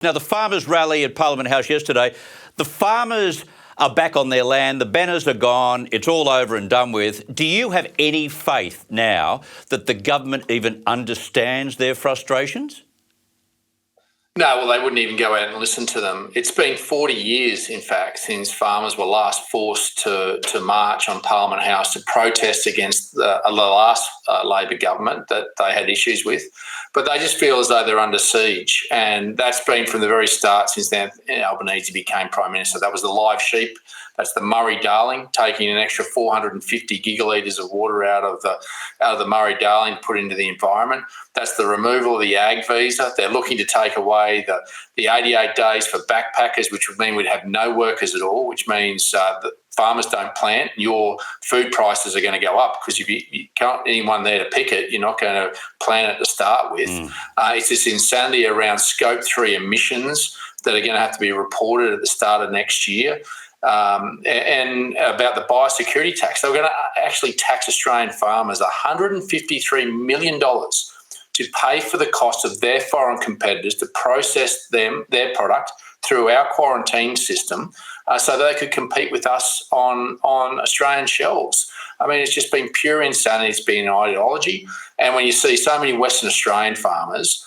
Now, the farmers' rally at Parliament House yesterday, the farmers are back on their land, the banners are gone, it's all over and done with. Do you have any faith now that the government even understands their frustrations? No, well, they wouldn't even go out and listen to them. It's been 40 years, in fact, since farmers were last forced to march on Parliament House to protest against the last Labor government that they had issues with. But they just feel as though they're under siege. And that's been from the very start since Albanese became Prime Minister. That was the live sheep. That's the Murray-Darling, taking an extra 450 gigalitres of water out of the Murray-Darling to put into the environment. That's the removal of the ag visa. They're looking to take away the 88 days for backpackers, which would mean we'd have no workers at all, which means that farmers don't plant. Your food prices are going to go up because if you can't anyone there to pick it, you're not going to plant it to start with. It's this insanity around Scope 3 emissions that are going to have to be reported at the start of next year. And about the biosecurity tax. They were going to actually tax Australian farmers $153 million to pay for the cost of their foreign competitors to process their product through our quarantine system so they could compete with us on Australian shelves. I mean, it's just been pure insanity. It's been an ideology. And when you see so many Western Australian farmers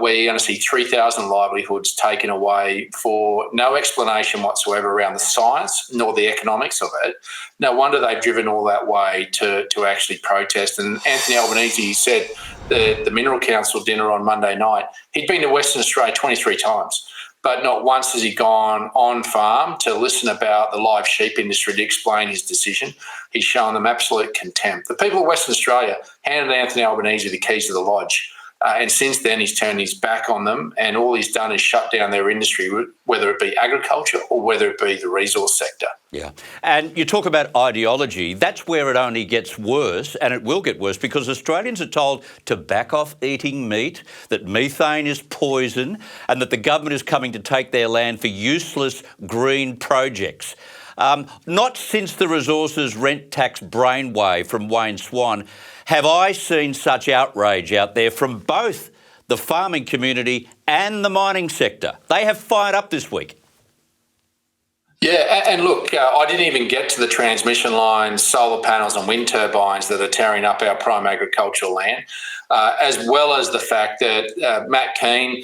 where you're going to see 3,000 livelihoods taken away for no explanation whatsoever around the science nor the economics of it. No wonder they've driven all that way to actually protest. And Anthony Albanese said the Mineral Council dinner on Monday night, he'd been to Western Australia 23 times, but not once has he gone on farm to listen about the live sheep industry to explain his decision. He's shown them absolute contempt. The people of Western Australia handed Anthony Albanese the keys to the lodge. And since then, he's turned his back on them, and all he's done is shut down their industry, whether it be agriculture or whether it be the resource sector. Yeah. And you talk about ideology. That's where it only gets worse, and it will get worse, because Australians are told to back off eating meat, that methane is poison, and that the government is coming to take their land for useless green projects. Not since the resources rent tax brainwave from Wayne Swan have I seen such outrage out there from both the farming community and the mining sector. They have fired up this week. Yeah, and look, I didn't even get to the transmission lines, solar panels and wind turbines that are tearing up our prime agricultural land, as well as the fact that Matt Keane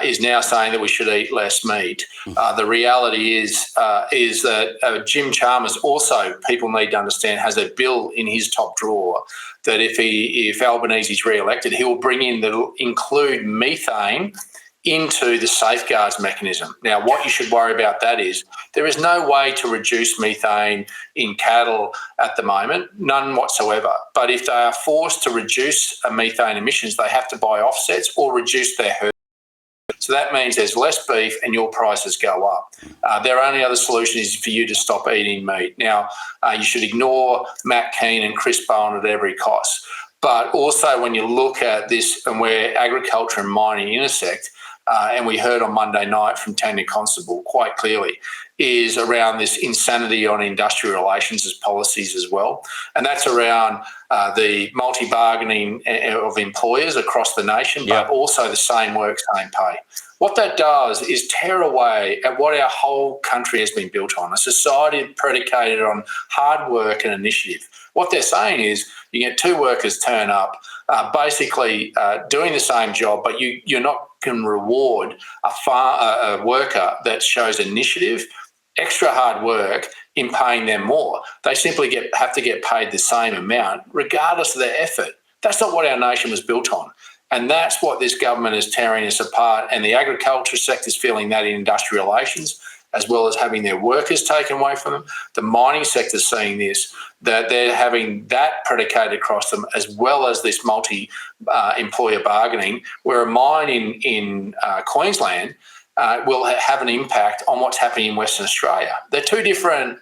is now saying that we should eat less meat. The reality is that Jim Chalmers also, people need to understand, has a bill in his top drawer that if Albanese is re-elected, he will bring in that will include methane into the safeguards mechanism. Now, what you should worry about that is there is no way to reduce methane in cattle at the moment, none whatsoever. But if they are forced to reduce methane emissions, they have to buy offsets or reduce their herd. So that means there's less beef and your prices go up. Their only other solution is for you to stop eating meat. Now, you should ignore Matt Keane and Chris Bowen at every cost. But also when you look at this and where agriculture and mining intersect, and we heard on Monday night from Tanya Constable quite clearly, is around this insanity on industrial relations as policies as well. And that's around the multi-bargaining of employers across the nation, but also the same work, same pay. What that does is tear away at what our whole country has been built on, a society predicated on hard work and initiative. What they're saying is you get two workers turn up, basically doing the same job, but you're not going to reward a worker that shows initiative, extra hard work in paying them more. They simply have to get paid the same amount, regardless of their effort. That's not what our nation was built on. And that's what this government is tearing us apart. And the agriculture sector is feeling that in industrial relations, as well as having their workers taken away from them. The mining sector is seeing this, that they're having that predicated across them, as well as this multi-employer bargaining, where a mine in Queensland will have an impact on what's happening in Western Australia. They're two different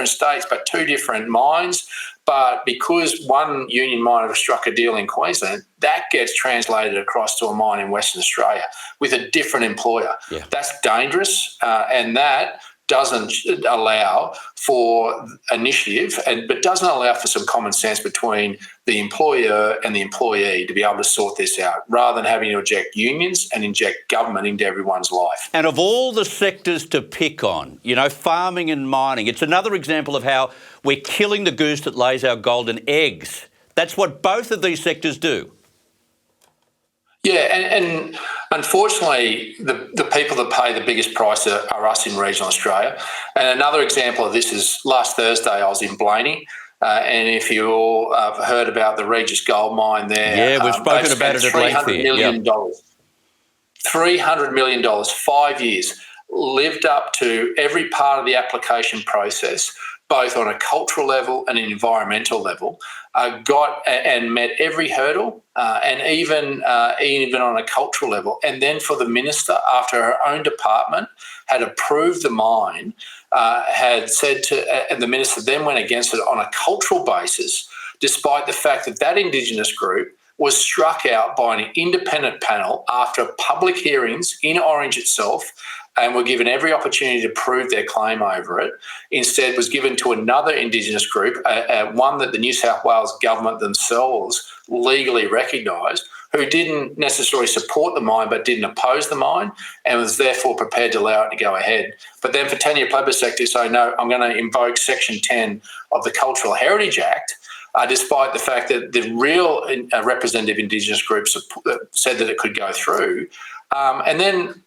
states, but two different mines. But because one union miner struck a deal in Queensland, that gets translated across to a mine in Western Australia with a different employer. Yeah. That's dangerous, and that doesn't allow for initiative, but doesn't allow for some common sense between the employer and the employee to be able to sort this out, rather than having to inject unions and inject government into everyone's life. And of all the sectors to pick on, farming and mining, it's another example of how we're killing the goose that lays our golden eggs. That's what both of these sectors do. Yeah, and unfortunately, the people that pay the biggest price are us in regional Australia. And another example of this is last Thursday I was in Blaney, and if you all have heard about the Regis gold mine there, yeah, we've spoken about it at length here. $300 million, 5 years, lived up to every part of the application process, both on a cultural level and an environmental level, got and met every hurdle, and even on a cultural level. And then for the minister, after her own department had approved the mine, had said to, and the minister then went against it on a cultural basis, despite the fact that that Indigenous group was struck out by an independent panel after public hearings in Orange itself, and were given every opportunity to prove their claim over it. Instead was given to another Indigenous group, one that the New South Wales government themselves legally recognised, who didn't necessarily support the mine but didn't oppose the mine, and was therefore prepared to allow it to go ahead. But then for Tanya Plibersek to say, no, I'm going to invoke Section 10 of the Cultural Heritage Act, despite the fact that the real representative Indigenous groups said that it could go through, and then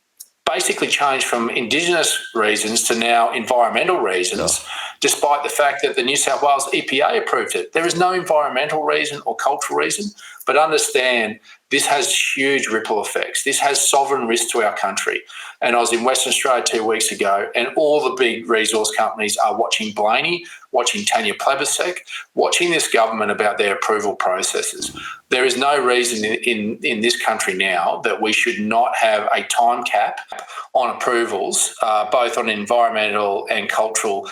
basically changed from Indigenous reasons to now environmental reasons, despite the fact that the New South Wales EPA approved it. There is no environmental reason or cultural reason, but understand this has huge ripple effects. This has sovereign risk to our country. And I was in Western Australia 2 weeks ago, and all the big resource companies are watching Blaney, watching Tanya Plibersek, watching this government about their approval processes. There is no reason in this country now that we should not have a time cap on approvals, both on environmental and cultural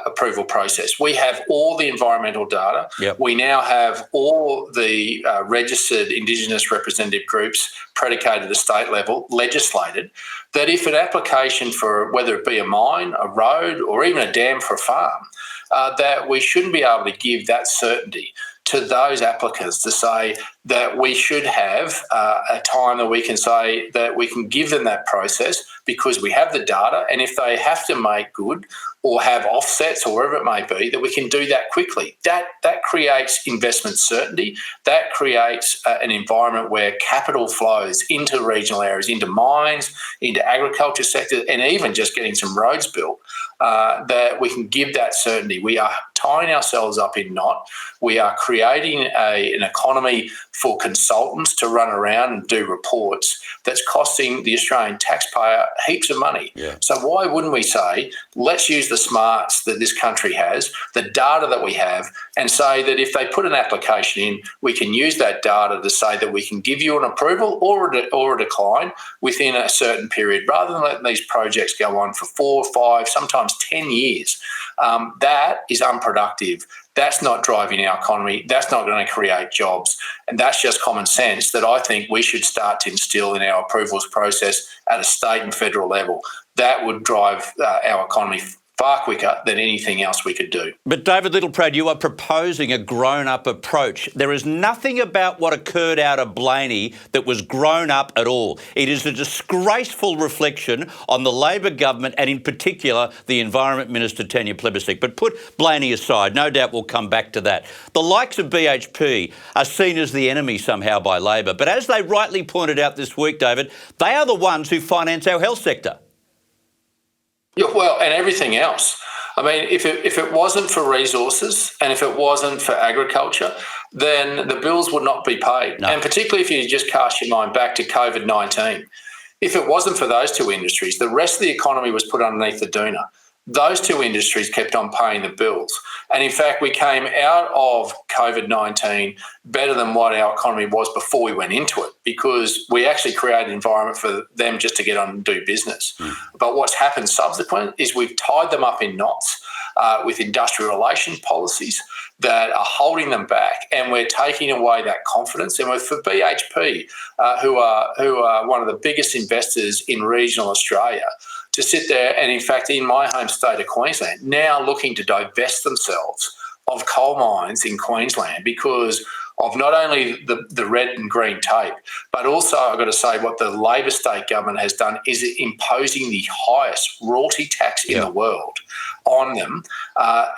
approval process. We have all the environmental data. Yep. We now have all the registered Indigenous representative groups predicated at the state level, legislated, that if an application for whether it be a mine, a road, or even a dam for a farm, that we shouldn't be able to give that certainty to those applicants to say that we should have a time that we can say that we can give them that process because we have the data, and if they have to make good or have offsets or whatever it may be, that we can do that quickly. That creates investment certainty. That creates an environment where capital flows into regional areas, into mines, into agriculture sector, and even just getting some roads built, that we can give that certainty. We are tying ourselves up in knot. We are creating an economy for consultants to run around and do reports that's costing the Australian taxpayer heaps of money. Yeah. So why wouldn't we say, let's use the smarts that this country has, the data that we have, and say that if they put an application in, we can use that data to say that we can give you an approval or a decline within a certain period, rather than letting these projects go on for 4, 5, sometimes 10 years. That is unproductive. That's not driving our economy. That's not going to create jobs. And that's just common sense that I think we should start to instill in our approvals process at a state and federal level. That would drive our economy far quicker than anything else we could do. But David Littleproud, you are proposing a grown-up approach. There is nothing about what occurred out of Blaney that was grown up at all. It is a disgraceful reflection on the Labor government and in particular the Environment Minister Tanya Plibersek. But put Blaney aside, no doubt we'll come back to that. The likes of BHP are seen as the enemy somehow by Labor. But as they rightly pointed out this week, David, they are the ones who finance our health sector. Yeah, well, and everything else. I mean, if it wasn't for resources and if it wasn't for agriculture, then the bills would not be paid. No. And particularly if you just cast your mind back to COVID-19. If it wasn't for those two industries, the rest of the economy was put underneath the doona. Those two industries kept on paying the bills. And in fact, we came out of COVID-19 better than what our economy was before we went into it, because we actually created an environment for them just to get on and do business. But what's happened subsequent is we've tied them up in knots with industrial relations policies that are holding them back, and we're taking away that confidence. And for BHP, who are one of the biggest investors in regional Australia, to sit there and, in fact, in my home state of Queensland, now looking to divest themselves of coal mines in Queensland because of not only the red and green tape, but also, I've got to say, what the Labor state government has done is imposing the highest royalty tax in the world on them.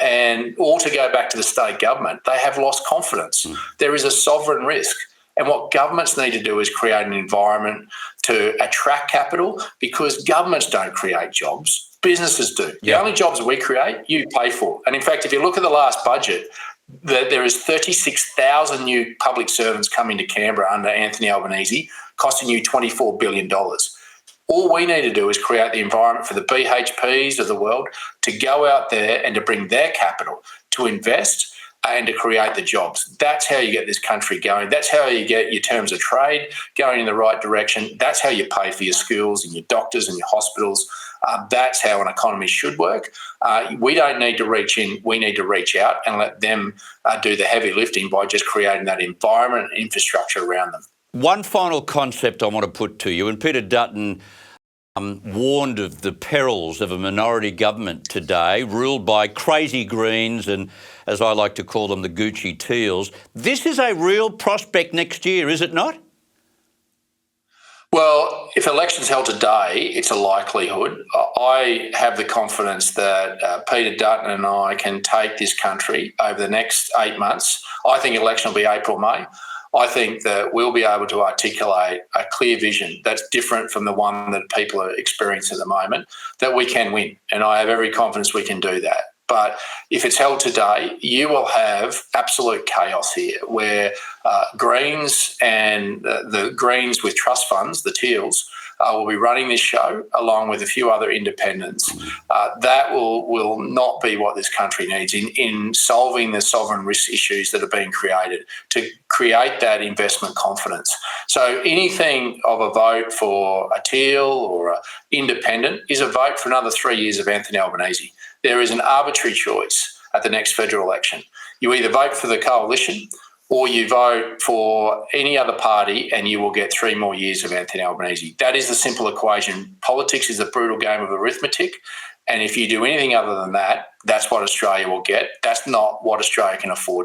And all to go back to the state government, they have lost confidence. There is a sovereign risk. And what governments need to do is create an environment to attract capital, because governments don't create jobs, businesses do. The only jobs we create, you pay for. And in fact, if you look at the last budget, there is 36,000 new public servants coming to Canberra under Anthony Albanese, costing you $24 billion. All we need to do is create the environment for the BHPs of the world to go out there and to bring their capital to invest and to create the jobs. That's how you get this country going. That's how you get your terms of trade going in the right direction. That's how you pay for your schools and your doctors and your hospitals. That's how an economy should work. We don't need to reach in. We need to reach out and let them do the heavy lifting by just creating that environment and infrastructure around them. One final concept I want to put to you, and Peter Dutton warned of the perils of a minority government today, ruled by crazy Greens and, as I like to call them, the Gucci Teals. This is a real prospect next year, is it not? Well, if elections held today, it's a likelihood. I have the confidence that Peter Dutton and I can take this country over the next 8 months. I think election will be April, May. I think that we'll be able to articulate a clear vision that's different from the one that people are experiencing at the moment, that we can win. And I have every confidence we can do that. But if it's held today, you will have absolute chaos here, where Greens and the Greens with trust funds, the Teals, will be running this show along with a few other independents. That will not be what this country needs in solving the sovereign risk issues that are being created to create that investment confidence. So anything of a vote for a Teal or an independent is a vote for another 3 years of Anthony Albanese. There is an arbitrary choice at the next federal election. You either vote for the coalition or you vote for any other party and you will get 3 more years of Anthony Albanese. That is the simple equation. Politics is a brutal game of arithmetic. And if you do anything other than that, that's what Australia will get. That's not what Australia can afford.